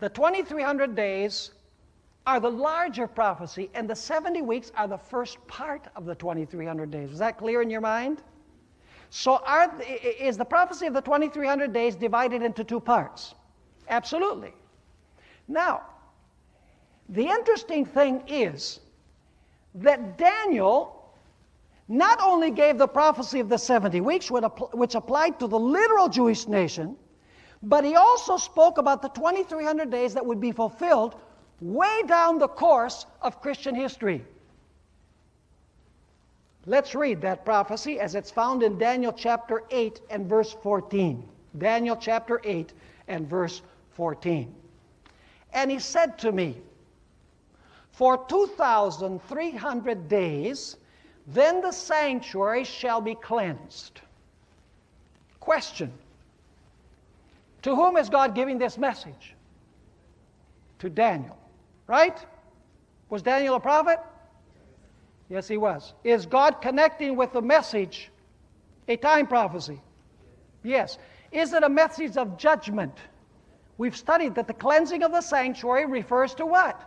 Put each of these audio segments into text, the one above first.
The 2,300 days are the larger prophecy, and the 70 weeks are the first part of the 2,300 days. Is that clear in your mind? So is the prophecy of the 2,300 days divided into two parts? Absolutely. Now, the interesting thing is that Daniel not only gave the prophecy of the 70 weeks, which applied to the literal Jewish nation, but he also spoke about the 2,300 days that would be fulfilled way down the course of Christian history. Let's read that prophecy as it's found in Daniel chapter 8 and verse 14. Daniel chapter 8 and verse 14. And he said to me, for 2,300 days, then the sanctuary shall be cleansed. Question. To whom is God giving this message? To Daniel, right? Was Daniel a prophet? Yes, he was. Is God connecting with the message a time prophecy? Yes. Is it a message of judgment? We've studied that the cleansing of the sanctuary refers to what?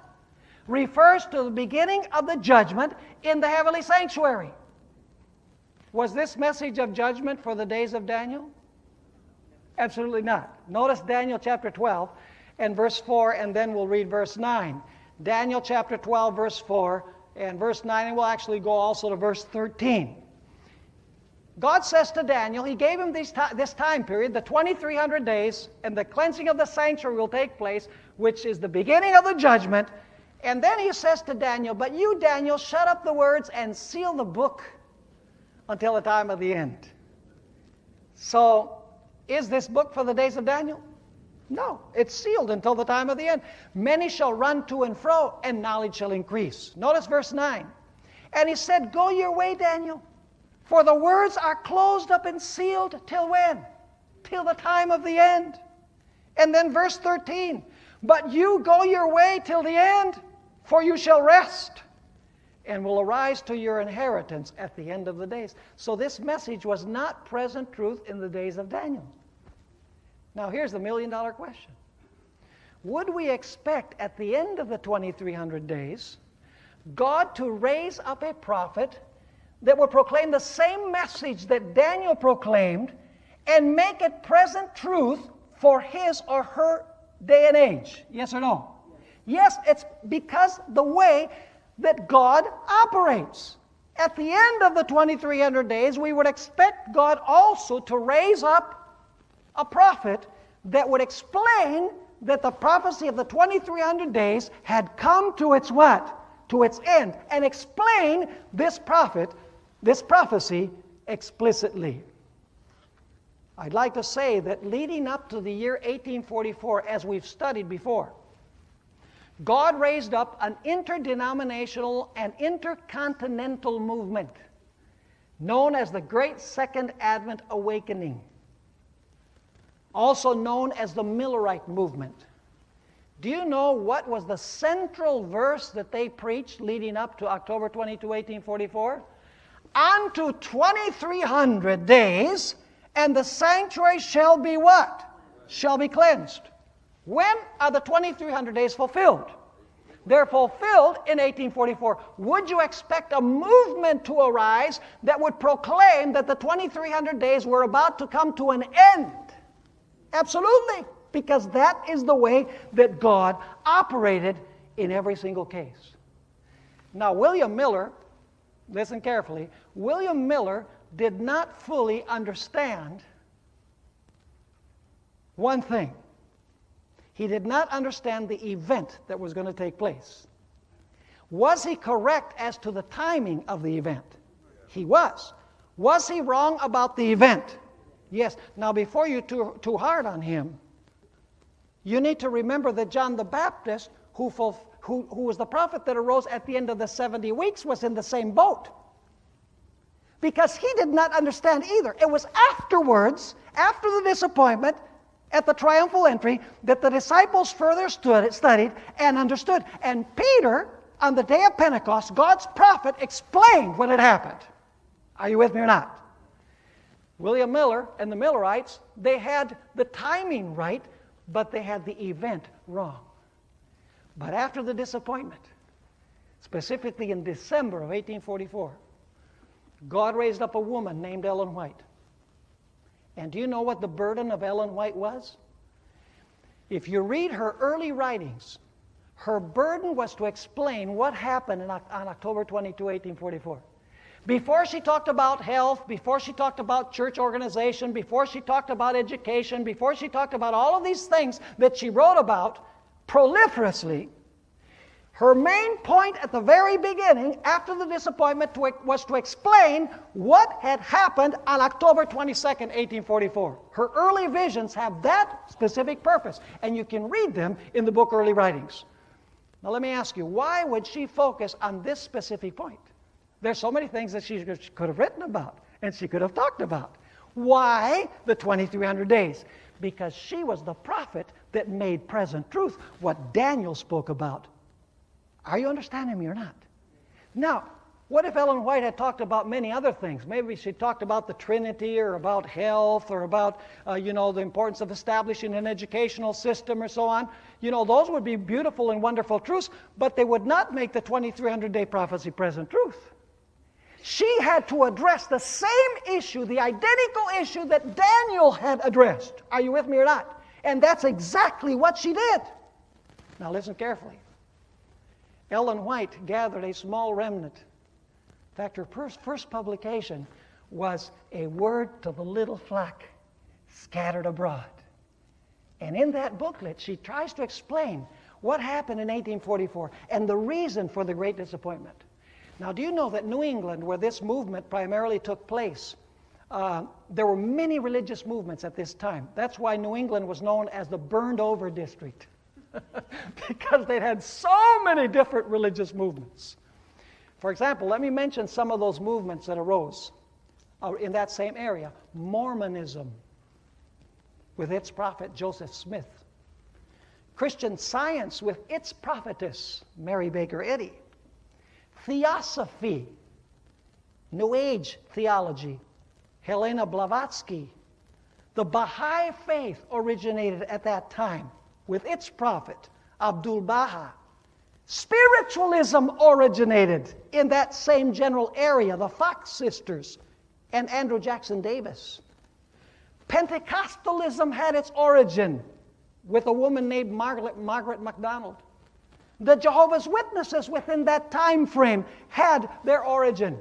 Refers to the beginning of the judgment in the heavenly sanctuary. Was this message of judgment for the days of Daniel? Absolutely not. Notice Daniel chapter 12 and verse 4, and then we'll read verse 9. Daniel chapter 12, verse 4, and verse 9, and we'll actually go also to verse 13. God says to Daniel, he gave him this time period, the 2,300 days, and the cleansing of the sanctuary will take place, which is the beginning of the judgment. And then he says to Daniel, but you, Daniel, shut up the words and seal the book until the time of the end. So, is this book for the days of Daniel? No, it's sealed until the time of the end. Many shall run to and fro, and knowledge shall increase. Notice verse 9. And he said, go your way, Daniel, for the words are closed up and sealed till when? Till the time of the end. And then verse 13. But you go your way till the end, for you shall rest, and will arise to your inheritance at the end of the days. So this message was not present truth in the days of Daniel. Now here's the million-dollar question. Would we expect at the end of the 2,300 days God to raise up a prophet that would proclaim the same message that Daniel proclaimed and make it present truth for his or her day and age? Yes or no? Yes, it's because the way that God operates. At the end of the 2,300 days, we would expect God also to raise up a prophet that would explain that the prophecy of the 2,300 days had come to its what? To its end, and explain this prophecy explicitly. I'd like to say that leading up to the year 1844, as we've studied before, God raised up an interdenominational and intercontinental movement known as the Great Second Advent Awakening, also known as the Millerite movement. Do you know what was the central verse that they preached leading up to October 22, 1844? Unto 2,300 days, and the sanctuary shall be what? Shall be cleansed. When are the 2,300 days fulfilled? They're fulfilled in 1844. Would you expect a movement to arise that would proclaim that the 2,300 days were about to come to an end? Absolutely, because that is the way that God operated in every single case. Now, William Miller, listen carefully, William Miller did not fully understand one thing. He did not understand the event that was going to take place. Was he correct as to the timing of the event? He was. Was he wrong about the event? Yes. Now, before you too hard on him, you need to remember that John the Baptist, who was the prophet that arose at the end of the 70 weeks, was in the same boat. Because he did not understand either. It was afterwards, after the disappointment, at the triumphal entry, that the disciples further studied and understood. And Peter, on the day of Pentecost, God's prophet, explained what had happened. Are you with me or not? William Miller and the Millerites, they had the timing right, but they had the event wrong. But after the disappointment, specifically in December of 1844, God raised up a woman named Ellen White. And do you know what the burden of Ellen White was? If you read her early writings, her burden was to explain what happened on October 22, 1844. Before she talked about health, before she talked about church organization, before she talked about education, before she talked about all of these things that she wrote about proliferously, her main point at the very beginning, after the disappointment, was to explain what had happened on October 22nd, 1844. Her early visions have that specific purpose, and you can read them in the book Early Writings. Now let me ask you, why would she focus on this specific point? There's so many things that she could have written about, and she could have talked about. Why the 2300 days? Because she was the prophet that made present truth what Daniel spoke about. Are you understanding me or not? Now, what if Ellen White had talked about many other things? Maybe she talked about the Trinity or about health or about, the importance of establishing an educational system or so on. Those would be beautiful and wonderful truths, but they would not make the 2300-day prophecy present truth. She had to address the same issue, the identical issue that Daniel had addressed. Are you with me or not? And that's exactly what she did. Now listen carefully. Ellen White gathered a small remnant. In fact, her first publication was A Word to the Little Flock Scattered Abroad. And in that booklet, she tries to explain what happened in 1844 and the reason for the great disappointment. Now, do you know that New England, where this movement primarily took place, there were many religious movements at this time. That's why New England was known as the burned over district, because they'd had so many different religious movements. For example, let me mention some of those movements that arose in that same area. Mormonism, with its prophet Joseph Smith. Christian Science, with its prophetess Mary Baker Eddy. Theosophy, New Age theology, Helena Blavatsky. The Baha'i faith originated at that time with its prophet, Abdul Baha. Spiritualism originated in that same general area, the Fox sisters and Andrew Jackson Davis. Pentecostalism had its origin with a woman named Margaret MacDonald. The Jehovah's Witnesses within that time frame had their origin.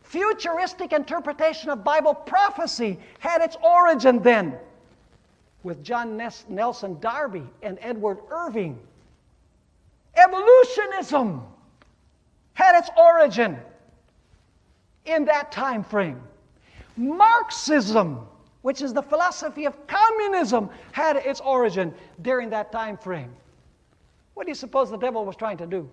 Futuristic interpretation of Bible prophecy had its origin then with John Nelson Darby and Edward Irving. Evolutionism had its origin in that time frame. Marxism, which is the philosophy of communism, had its origin during that time frame. What do you suppose the devil was trying to do?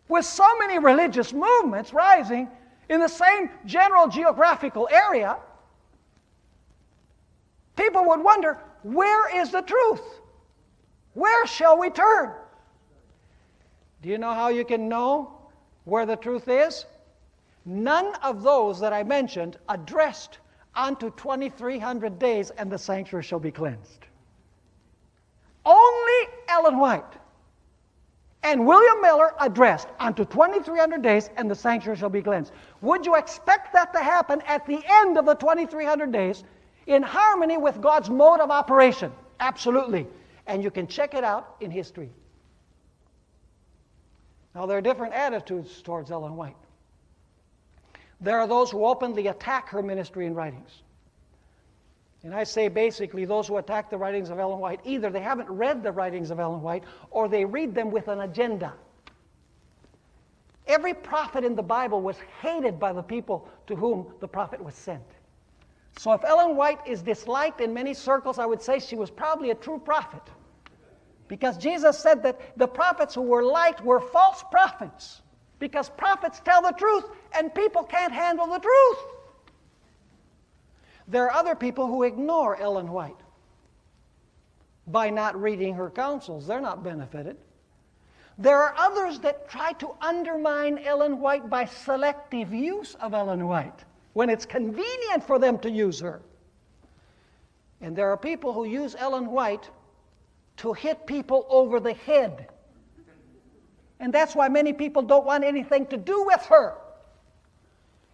With so many religious movements rising in the same general geographical area, people would wonder, where is the truth? Where shall we turn? Do you know how you can know where the truth is? None of those that I mentioned addressed unto 2300 days and the sanctuary shall be cleansed. Only Ellen White and William Miller addressed unto 2300 days and the sanctuary shall be cleansed. Would you expect that to happen at the end of the 2300 days in harmony with God's mode of operation? Absolutely. And you can check it out in history. Now, there are different attitudes towards Ellen White. There are those who openly attack her ministry and writings. And I say basically those who attack the writings of Ellen White, either they haven't read the writings of Ellen White or they read them with an agenda. Every prophet in the Bible was hated by the people to whom the prophet was sent. So if Ellen White is disliked in many circles, I would say she was probably a true prophet. Because Jesus said that the prophets who were liked were false prophets. Because prophets tell the truth and people can't handle the truth. There are other people who ignore Ellen White by not reading her counsels. They're not benefited. There are others that try to undermine Ellen White by selective use of Ellen White when it's convenient for them to use her. And there are people who use Ellen White to hit people over the head. And that's why many people don't want anything to do with her.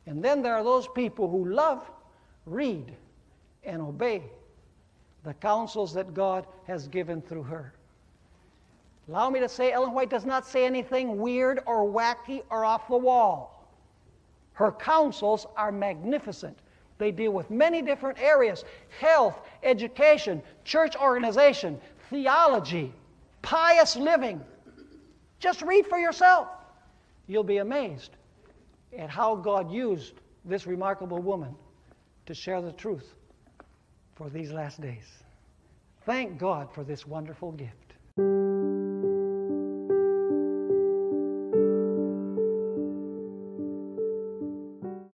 And then there are those people who love, read, and obey the counsels that God has given through her. Allow me to say, Ellen White does not say anything weird or wacky or off the wall. Her counsels are magnificent. They deal with many different areas: health, education, church organization, theology, pious living. Just read for yourself. You'll be amazed at how God used this remarkable woman to share the truth for these last days. Thank God for this wonderful gift.